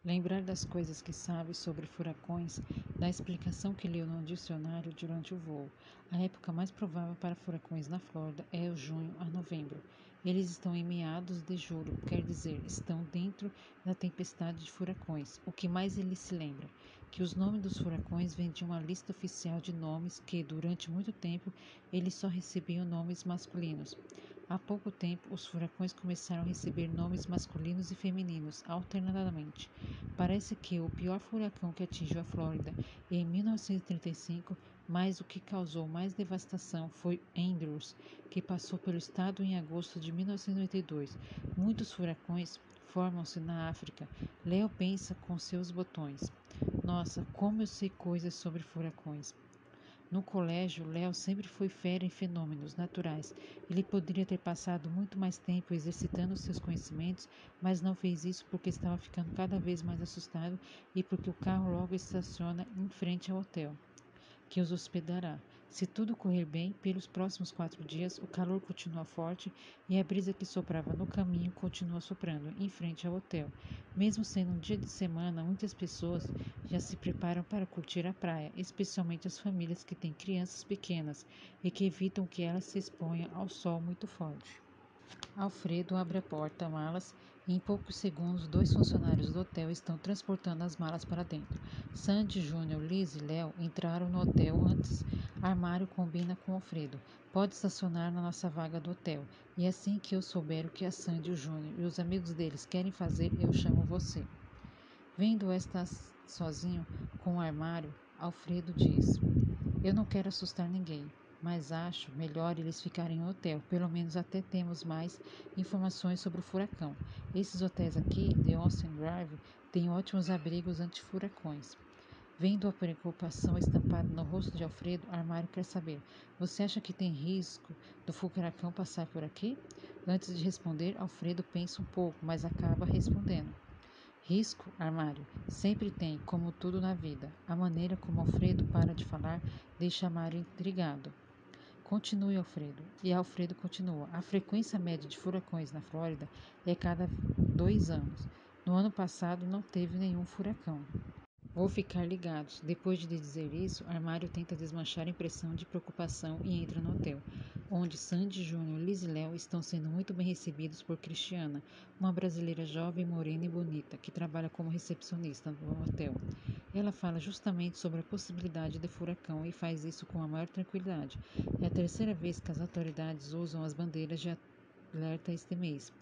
Lembrar das coisas que sabe sobre furacões, da explicação que leu no dicionário durante o voo. A época mais provável para furacões na Flórida é o junho a novembro. Eles estão em meados de julho, quer dizer, estão dentro da tempestade de furacões. O que mais ele se lembra? Que os nomes dos furacões vêm de uma lista oficial de nomes que, durante muito tempo, eles só recebiam nomes masculinos. Há pouco tempo, os furacões começaram a receber nomes masculinos e femininos, alternadamente. Parece que o pior furacão que atingiu a Flórida em 1935, mas o que causou mais devastação foi Andrews, que passou pelo estado em agosto de 1992. Muitos furacões formam-se na África. Leo pensa com seus botões. Nossa, como eu sei coisas sobre furacões. No colégio, Léo sempre foi fera em fenômenos naturais. Ele poderia ter passado muito mais tempo exercitando seus conhecimentos, mas não fez isso porque estava ficando cada vez mais assustado e porque o carro logo estaciona em frente ao hotel que os hospedará. Se tudo correr bem, pelos próximos 4 dias, o calor continua forte e a brisa que soprava no caminho continua soprando em frente ao hotel. Mesmo sendo um dia de semana, muitas pessoas já se preparam para curtir a praia, especialmente as famílias que têm crianças pequenas e que evitam que elas se exponham ao sol muito forte. Alfredo abre a porta-malas e em poucos segundos 2 funcionários do hotel estão transportando as malas para dentro. Sandy, Júnior, Liz e Léo entraram no hotel antes. Armário combina com Alfredo. Pode estacionar na nossa vaga do hotel. E assim que eu souber o que a Sandy, o Júnior e os amigos deles querem fazer, eu chamo você. Vendo estar sozinho com o armário, Alfredo diz: Eu não quero assustar ninguém, mas acho melhor eles ficarem no hotel, pelo menos até temos mais informações sobre o furacão. Esses hotéis aqui, The Ocean Drive, têm ótimos abrigos anti-furacões. Vendo a preocupação estampada no rosto de Alfredo, Armário quer saber: Você acha que tem risco do furacão passar por aqui? Antes de responder, Alfredo pensa um pouco, mas acaba respondendo: Risco, Armário, sempre tem, como tudo na vida. A maneira como Alfredo para de falar deixa Armário intrigado. Continue, Alfredo. E Alfredo continua. A frequência média de furacões na Flórida é cada 2 anos. No ano passado não teve nenhum furacão. Vou ficar ligados. Depois de dizer isso, Armário tenta desmanchar a impressão de preocupação e entra no hotel, onde Sandy, Júnior, Liz e Léo estão sendo muito bem recebidos por Cristiana, uma brasileira jovem, morena e bonita, que trabalha como recepcionista no hotel. Ela fala justamente sobre a possibilidade de furacão e faz isso com a maior tranquilidade. É a terceira vez que as autoridades usam as bandeiras de alerta este mês.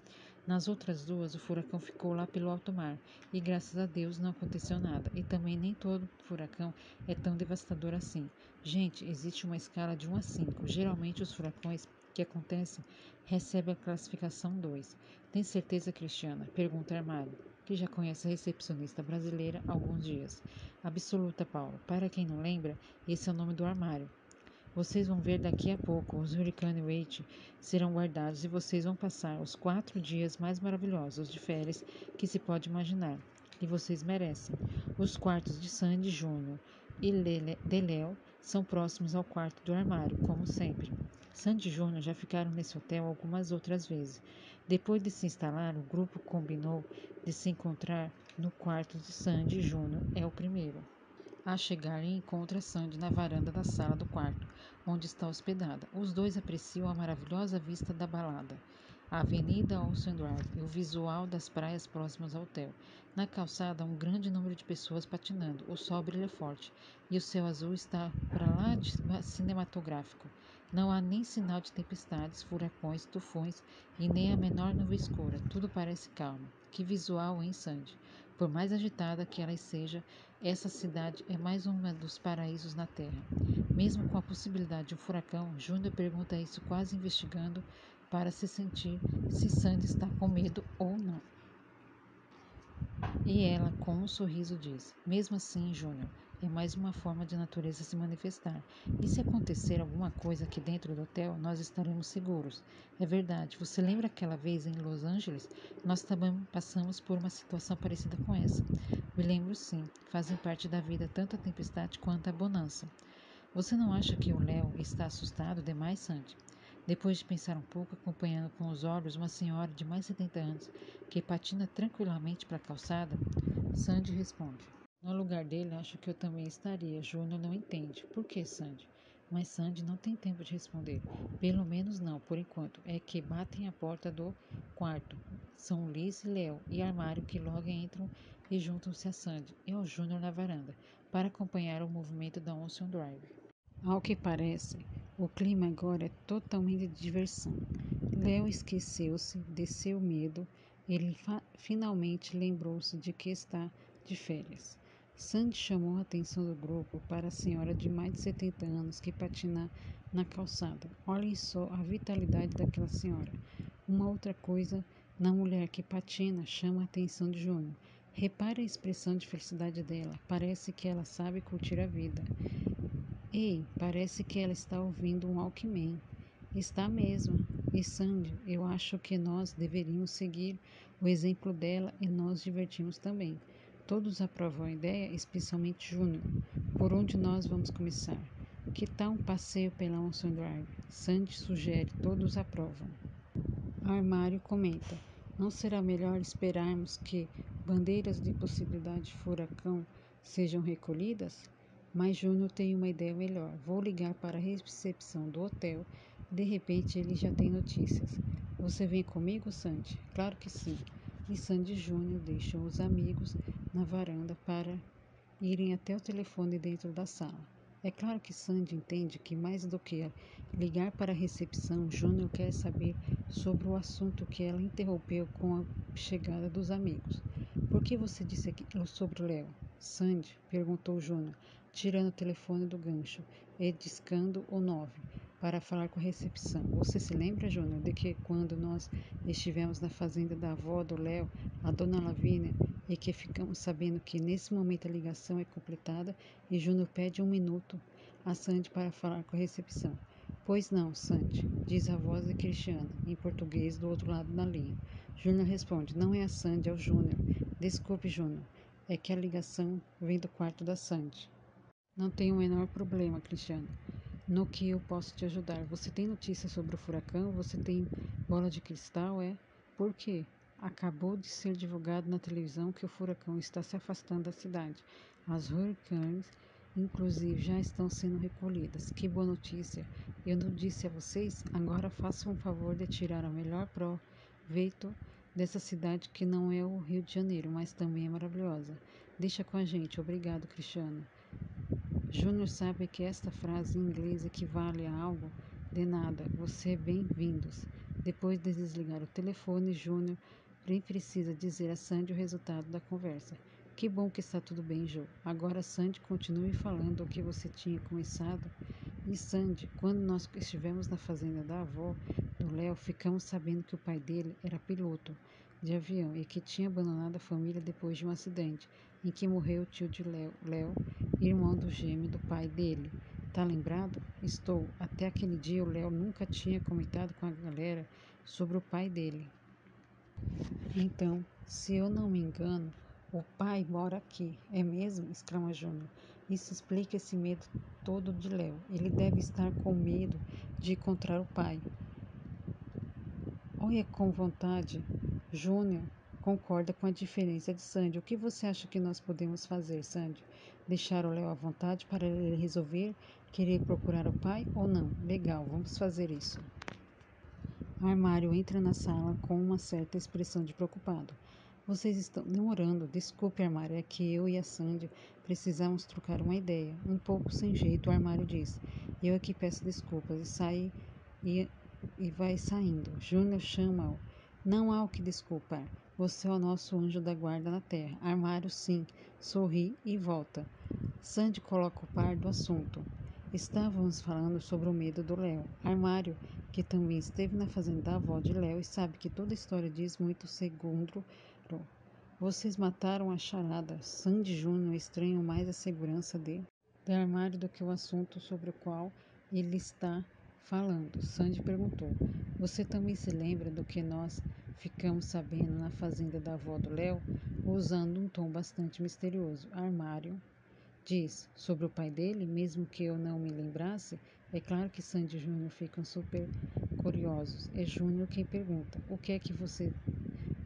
Nas outras duas, o furacão ficou lá pelo alto mar e graças a Deus não aconteceu nada. E também nem todo furacão é tão devastador assim. Gente, existe uma escala de 1 a 5. Geralmente os furacões que acontecem recebem a classificação 2. Tem certeza, Cristiana? Pergunta Armário, que já conhece a recepcionista brasileira há alguns dias. Absoluta, Paulo. Para quem não lembra, esse é o nome do armário. Vocês vão ver daqui a pouco, os Hurricane Rate serão guardados e vocês vão passar os 4 dias mais maravilhosos de férias que se pode imaginar. E vocês merecem. Os quartos de Sandy Júnior e de Léo são próximos ao quarto do armário, como sempre. Sandy e Júnior já ficaram nesse hotel algumas outras vezes. Depois de se instalar, o grupo combinou de se encontrar no quarto de Sandy Júnior, é o primeiro. A chegar, encontra Sandy na varanda da sala do quarto, onde está hospedada. Os dois apreciam a maravilhosa vista da balada, a Avenida Ocean Drive e o visual das praias próximas ao hotel. Na calçada, um grande número de pessoas patinando. O sol brilha forte e o céu azul está para lá de cinematográfico. Não há nem sinal de tempestades, furacões, tufões e nem a menor nuvem escura. Tudo parece calmo. Que visual, hein, Sandy? Por mais agitada que ela seja, essa cidade é mais um dos paraísos na Terra. Mesmo com a possibilidade de um furacão, Júnior pergunta isso quase investigando para se sentir se Sandy está com medo ou não. E ela, com um sorriso, diz: Mesmo assim, Júnior, é mais uma forma de natureza se manifestar. E se acontecer alguma coisa aqui dentro do hotel, nós estaremos seguros. É verdade. Você lembra aquela vez em Los Angeles? Nós também passamos por uma situação parecida com essa. Me lembro sim. Fazem parte da vida tanto a tempestade quanto a bonança. Você não acha que o Léo está assustado demais, Sandy? Depois de pensar um pouco, acompanhando com os olhos uma senhora de mais de 70 anos que patina tranquilamente para a calçada, Sandy responde: no lugar dele, acho que eu também estaria. Júnior não entende. Por que, Sandy? Mas Sandy não tem tempo de responder. Pelo menos não, por enquanto. É que batem a porta do quarto. São Liz e Léo e Armário que logo entram e juntam-se a Sandy e ao Júnior na varanda para acompanhar o movimento da Ocean Drive. Ao que parece, o clima agora é totalmente de diversão. Léo esqueceu-se de seu medo. Ele finalmente lembrou-se de que está de férias. Sandy chamou a atenção do grupo para a senhora de mais de 70 anos que patina na calçada. Olhem só a vitalidade daquela senhora. Uma outra coisa na mulher que patina chama a atenção de Júnior. Repare a expressão de felicidade dela. Parece que ela sabe curtir a vida. Ei, parece que ela está ouvindo um Walkman. Está mesmo. E Sandy, eu acho que nós deveríamos seguir o exemplo dela e nos divertirmos também. Todos aprovam a ideia, especialmente Júnior. Por onde nós vamos começar? Que tal um passeio pela Ocean Drive? Sandy sugere, todos aprovam. Armário comenta: não será melhor esperarmos que bandeiras de possibilidade de furacão sejam recolhidas? Mas Júnior tem uma ideia melhor. Vou ligar para a recepção do hotel. De repente ele já tem notícias. Você vem comigo, Sandy? Claro que sim. E Sandy e Júnior deixam os amigos na varanda para irem até o telefone dentro da sala. É claro que Sandy entende que mais do que ligar para a recepção, Júnior quer saber sobre o assunto que ela interrompeu com a chegada dos amigos. Por que você disse aquilo sobre o Léo? Sandy, perguntou Júnior, tirando o telefone do gancho e discando o 9 para falar com a recepção. Você se lembra, Júnior, de que quando nós estivemos na fazenda da avó do Léo, a dona Lavínia, e que ficamos sabendo que nesse momento a ligação é completada e Júnior pede 1 minuto a Sandy para falar com a recepção. Pois não, Sandy, diz a voz de Cristiana, em português do outro lado da linha. Júnior responde, não é a Sandy, é o Júnior. Desculpe, Júnior, é que a ligação vem do quarto da Sandy. Não tem o menor problema, Cristiano. No que eu posso te ajudar? Você tem notícias sobre o furacão? Você tem bola de cristal? É? Por quê? Acabou de ser divulgado na televisão que o furacão está se afastando da cidade. As hurricanes, inclusive, já estão sendo recolhidas. Que boa notícia! Eu não disse a vocês? Agora façam um favor de tirar o melhor proveito dessa cidade que não é o Rio de Janeiro, mas também é maravilhosa. Deixa com a gente. Obrigado, Cristiano. Júnior sabe que esta frase em inglês equivale a algo de nada. Você é bem-vindos. Depois de desligar o telefone, Júnior bem precisa dizer a Sandy o resultado da conversa. Que bom que está tudo bem, Joe. Agora, Sandy, continue falando o que você tinha começado. E Sandy, quando nós estivemos na fazenda da avó do Léo, ficamos sabendo que o pai dele era piloto de avião e que tinha abandonado a família depois de um acidente em que morreu o tio de Léo, irmão do gêmeo do pai dele. Tá lembrado? Estou. Até aquele dia o Léo nunca tinha comentado com a galera sobre o pai dele. Então, se eu não me engano, o pai mora aqui, é mesmo? Exclama Júnior. Isso explica esse medo todo de Léo. Ele deve estar com medo de encontrar o pai. Olha com vontade. Júnior concorda com a diferença de Sandy. O que você acha que nós podemos fazer, Sandy? Deixar o Léo à vontade para ele resolver querer procurar o pai ou não? Legal, vamos fazer isso. Armário entra na sala com uma certa expressão de preocupado. Vocês estão demorando. Desculpe, Armário, é que eu e a Sandy precisamos trocar uma ideia. Um pouco sem jeito, o Armário diz. Eu aqui peço desculpas e sai e, e vai saindo. Júnior chama-o. Não há o que desculpar. Você é o nosso anjo da guarda na terra. Armário, sim. Sorri e volta. Sandy coloca o par do assunto. Estávamos falando sobre o medo do Léo. Armário, que também esteve na fazenda da avó de Léo e sabe que toda a história diz muito segundo. Vocês mataram a charada. Sandy e Júnior estranham mais a segurança de Armário do que o assunto sobre o qual ele está falando. Sandy perguntou: você também se lembra do que nós ficamos sabendo na fazenda da avó do Léo? Usando um tom bastante misterioso. Armário diz sobre o pai dele, mesmo que eu não me lembrasse. É claro que Sandy e Júnior ficam super curiosos. É Júnior quem pergunta: o que é que você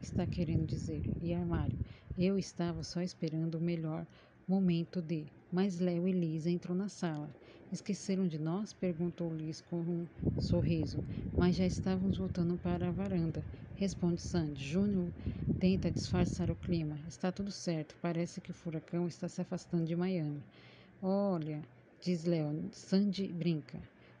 está querendo dizer? E Armário: eu estava só esperando o melhor momento de. Mas Léo e Liz entram na sala. Esqueceram de nós? Perguntou Liz com um sorriso. Mas já estávamos voltando para a varanda. Responde Sandy. Júnior tenta disfarçar o clima. Está tudo certo. Parece que o furacão está se afastando de Miami. Olha, diz Léo. Sandy brinca.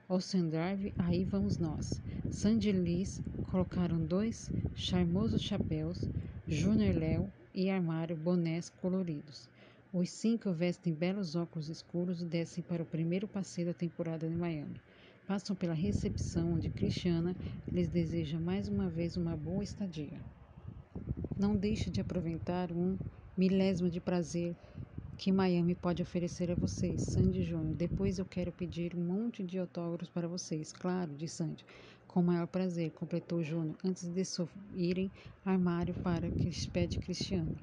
Ocean Drive, aí vamos nós. Sandy e Liz colocaram 2 charmosos chapéus, Júnior, Léo e Armário bonés coloridos. Os 5 vestem belos óculos escuros e descem para o primeiro passeio da temporada de Miami. Passam pela recepção, onde Cristiana lhes deseja mais uma vez uma boa estadia. Não deixe de aproveitar um milésimo de prazer que Miami pode oferecer a vocês, Sandy Júnior. Depois eu quero pedir um monte de autógrafos para vocês. Claro, disse Sandy. Com o maior prazer, completou Júnior, antes de irem armário para que pede Cristiano.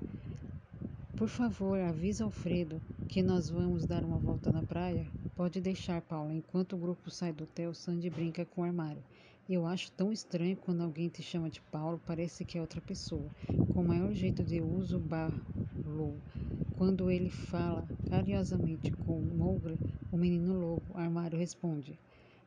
Por favor, avisa Alfredo que nós vamos dar uma volta na praia. Pode deixar, Paula. Enquanto o grupo sai do hotel, Sandy brinca com o armário. Eu acho tão estranho quando alguém te chama de Paulo, parece que é outra pessoa. Com o maior jeito de uso, Barlow. Quando ele fala carinhosamente com Mowgli, o menino lobo, o armário responde: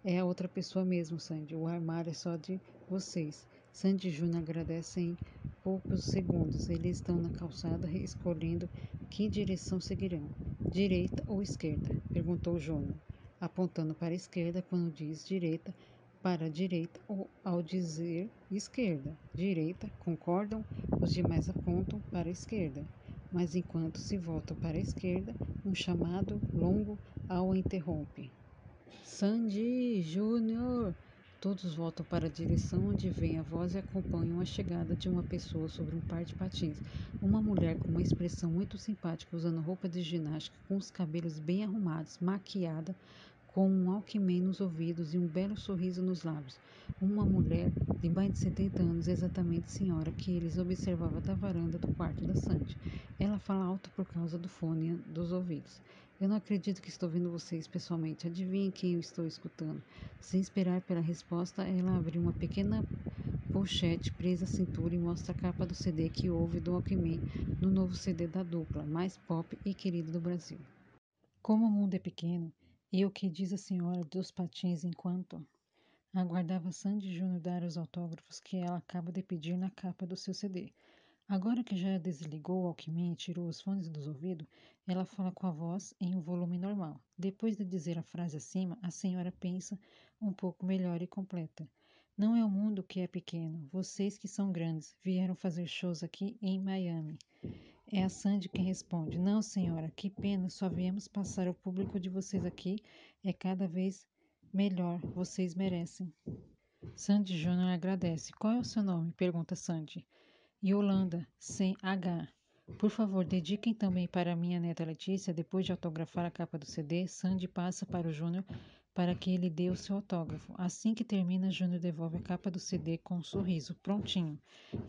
é a outra pessoa mesmo, Sandy. O armário é só de vocês. Sandy e Júnior agradecem em poucos segundos. Eles estão na calçada escolhendo que direção seguirão. Direita ou esquerda? Perguntou Júnior, apontando para a esquerda quando diz direita, para a direita ou ao dizer esquerda. Direita, concordam? Os demais apontam para a esquerda. Mas enquanto se voltam para a esquerda, um chamado longo ao interrompe. Sandy Júnior! Todos voltam para a direção onde vem a voz e acompanham a chegada de uma pessoa sobre um par de patins. Uma mulher com uma expressão muito simpática, usando roupa de ginástica, com os cabelos bem arrumados, maquiada, com um Walkman nos ouvidos e um belo sorriso nos lábios. Uma mulher de mais de 70 anos, exatamente senhora, que eles observavam da varanda do quarto da Sandy. Ela fala alto por causa do fone dos ouvidos. Eu não acredito que estou vendo vocês pessoalmente. Adivinhem quem eu estou escutando. Sem esperar pela resposta, ela abriu uma pequena pochete presa à cintura e mostra a capa do CD que houve do Walkman no novo CD da dupla, mais pop e querido do Brasil. Como o mundo é pequeno, e o que diz a senhora dos patins enquanto aguardava Sandy Júnior dar os autógrafos que ela acaba de pedir na capa do seu CD. Agora que já desligou o Walkman e tirou os fones dos ouvidos, ela fala com a voz em um volume normal. Depois de dizer a frase acima, a senhora pensa um pouco melhor e completa. Não é o mundo que é pequeno, vocês que são grandes vieram fazer shows aqui em Miami. É a Sandy quem responde. Não, senhora, que pena, só viemos passar. O público de vocês aqui é cada vez melhor, vocês merecem. Sandy Júnior agradece. Qual é o seu nome? Pergunta Sandy. Yolanda, sem H. Por favor, dediquem também para minha neta Letícia. Depois de autografar a capa do CD, Sandy passa para o Júnior para que ele dê o seu autógrafo. Assim que termina, Júnior devolve a capa do CD com um sorriso. Prontinho.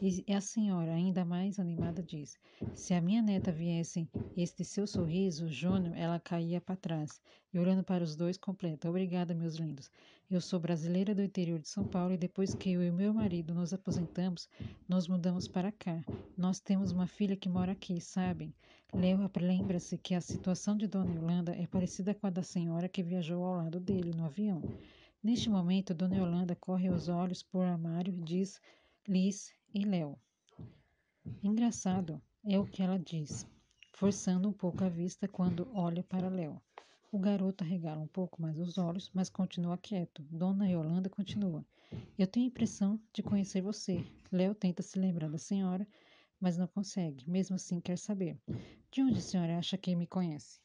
E a senhora, ainda mais animada, diz: se a minha neta viesse este seu sorriso, Júnior, ela caía para trás. E olhando para os dois, completa: obrigada, meus lindos. Eu sou brasileira do interior de São Paulo e depois que eu e meu marido nos aposentamos, nós mudamos para cá. Nós temos uma filha que mora aqui, sabem? Léo lembra-se que a situação de Dona Yolanda é parecida com a da senhora que viajou ao lado dele no avião. Neste momento, Dona Yolanda corre os olhos por armário, diz Liz e Léo. Engraçado, é o que ela diz, forçando um pouco a vista quando olha para Léo. O garoto arregala um pouco mais os olhos, mas continua quieto. Dona Yolanda continua. Eu tenho a impressão de conhecer você. Léo tenta se lembrar da senhora, mas não consegue. Mesmo assim, quer saber. De onde a senhora acha que me conhece?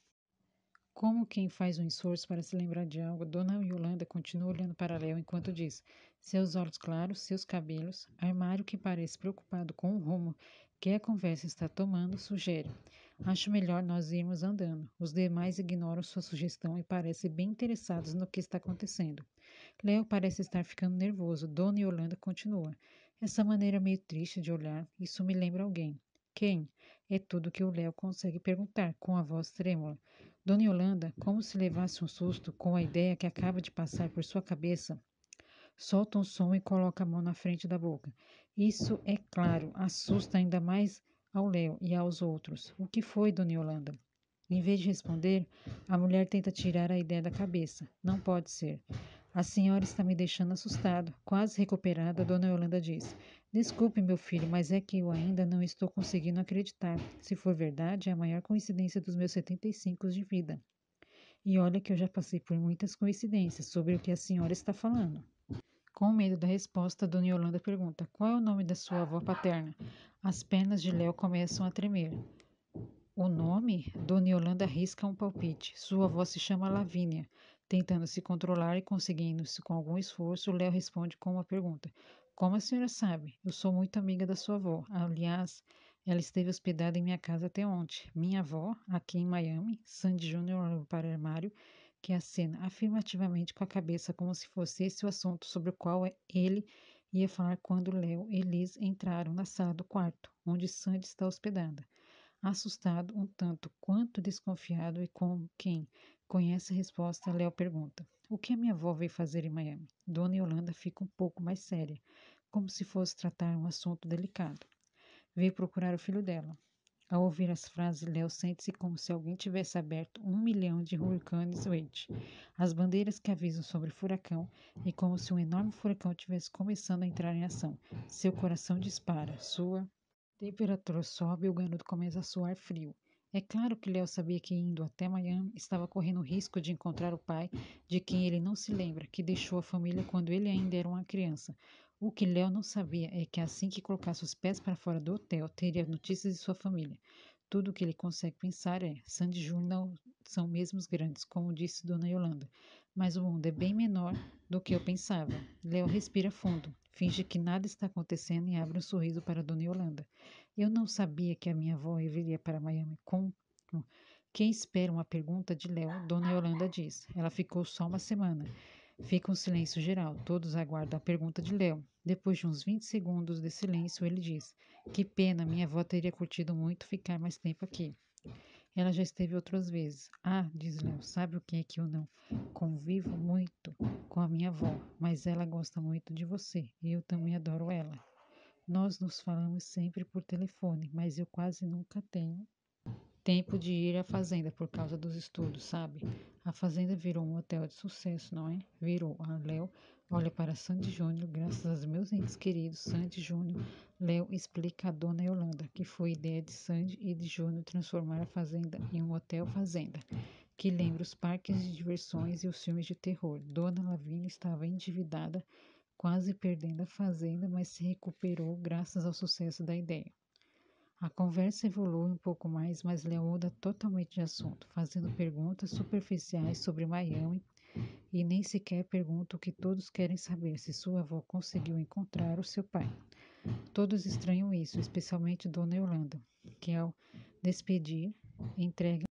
Como quem faz um esforço para se lembrar de algo, Dona Yolanda continua olhando para Léo enquanto diz: seus olhos claros, seus cabelos, armário que parece preocupado com o rumo que a conversa está tomando, sugere: acho melhor nós irmos andando. Os demais ignoram sua sugestão e parecem bem interessados no que está acontecendo. Léo parece estar ficando nervoso. Dona Yolanda continua: essa maneira meio triste de olhar, isso me lembra alguém. Quem? É tudo que o Léo consegue perguntar, com a voz trêmula. Dona Yolanda, como se levasse um susto com a ideia que acaba de passar por sua cabeça, Solta um som e coloca a mão na frente da boca. Isso, é claro, assusta ainda mais ao Léo e aos outros. O que foi, dona Yolanda? Em vez de responder, a mulher tenta tirar a ideia da cabeça. Não pode ser. A senhora está me deixando assustado. Quase recuperada, dona Yolanda diz. Desculpe, meu filho, mas é que eu ainda não estou conseguindo acreditar. Se for verdade, é a maior coincidência dos meus 75 de vida. E olha que eu já passei por muitas coincidências sobre o que a senhora está falando. Com medo da resposta, dona Yolanda pergunta: qual é o nome da sua avó paterna? As pernas de Léo começam a tremer. O nome? Dona Yolanda arrisca um palpite. Sua avó se chama Lavínia. Tentando se controlar e conseguindo-se com algum esforço, Léo responde com uma pergunta. Como a senhora sabe? Eu sou muito amiga da sua avó. Aliás, ela esteve hospedada em minha casa até ontem. Minha avó, aqui em Miami, Sandy Júnior olhou para o armário, que acena afirmativamente com a cabeça como se fosse esse o assunto sobre o qual ele ia falar quando Léo e Liz entraram na sala do quarto, onde Sandy está hospedada. Assustado, um tanto quanto desconfiado e com quem conhece a resposta, Léo pergunta: o que a minha avó veio fazer em Miami? Dona Yolanda fica um pouco mais séria, como se fosse tratar um assunto delicado. Veio procurar o filho dela. Ao ouvir as frases, Léo sente-se como se alguém tivesse aberto 1 milhão de hurricanes Wade, as bandeiras que avisam sobre furacão, e como se um enorme furacão tivesse começando a entrar em ação. Seu coração dispara, sua temperatura sobe e o garoto começa a suar frio. É claro que Léo sabia que indo até Miami estava correndo o risco de encontrar o pai, de quem ele não se lembra, que deixou a família quando ele ainda era uma criança. O que Léo não sabia é que assim que colocasse os pés para fora do hotel, teria notícias de sua família. Tudo o que ele consegue pensar é: Sandy Júnior não são mesmo grandes, como disse Dona Yolanda, mas o mundo é bem menor do que eu pensava. Léo respira fundo, finge que nada está acontecendo e abre um sorriso para Dona Yolanda. Eu não sabia que a minha avó viria para Miami. Como? Quem espera uma pergunta de Léo, Dona Yolanda diz. Ela ficou só uma semana. Fica um silêncio geral. Todos aguardam a pergunta de Léo. Depois de uns 20 segundos de silêncio, ele diz: que pena, minha avó teria curtido muito ficar mais tempo aqui. Ela já esteve outras vezes. Ah, diz Léo, sabe o que é que eu não convivo muito com a minha avó, mas ela gosta muito de você e eu também adoro ela. Nós nos falamos sempre por telefone, mas eu quase nunca tenho tempo de ir à fazenda por causa dos estudos, sabe? A fazenda virou um hotel de sucesso, não é? Virou. A Léo olha para Sandy Júnior, graças aos meus entes queridos Sandy Júnior. Léo explica a dona Yolanda que foi ideia de Sandy e de Júnior transformar a fazenda em um hotel fazenda, que lembra os parques de diversões e os filmes de terror. Dona Lavínia estava endividada, quase perdendo a fazenda, mas se recuperou graças ao sucesso da ideia. A conversa evolui um pouco mais, mas Léo muda totalmente de assunto, fazendo perguntas superficiais sobre Miami e nem sequer pergunta o que todos querem saber, se sua avó conseguiu encontrar o seu pai. Todos estranham isso, especialmente Dona Yolanda, que ao despedir, entrega